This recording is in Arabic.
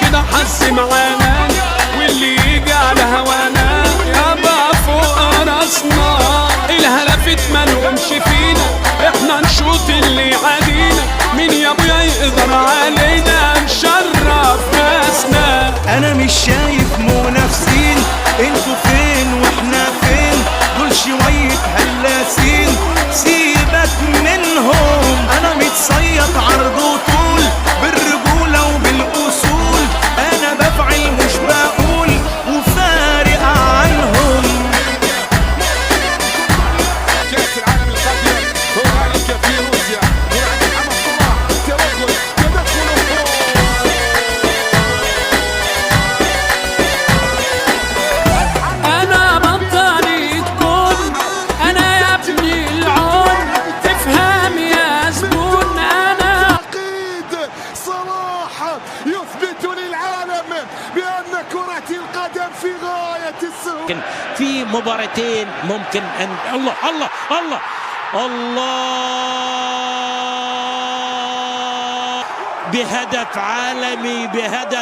كده حس معانا، واللي يجي على هوانا يابا فوق راسنا. الهلفت مالهمش فينا، احنا نشوط اللي يعادينا، مين يا ابويا يقدر علينا نشرف ناسنا. انا مش شايف منافسين، انتوا فين واحنا فين؟ دول شوية هلاسين سيبك منهم. انا متصيط عرض وطول بالرجولة وبالاصول، انا بفعل مش بقول وفارق عنهم. كأس العالم القادم هنالك في روسيا، يلعب محمد صلاح، تدخل انا بطاري تكون انا يا ابني العون، تفهم يا زبون. انا عقيد صلاح يثبت للعالم بأن كرة القدم في غاية السهولة. في مباراتين ممكن ان الله الله الله الله بهدف عالمي، بهدف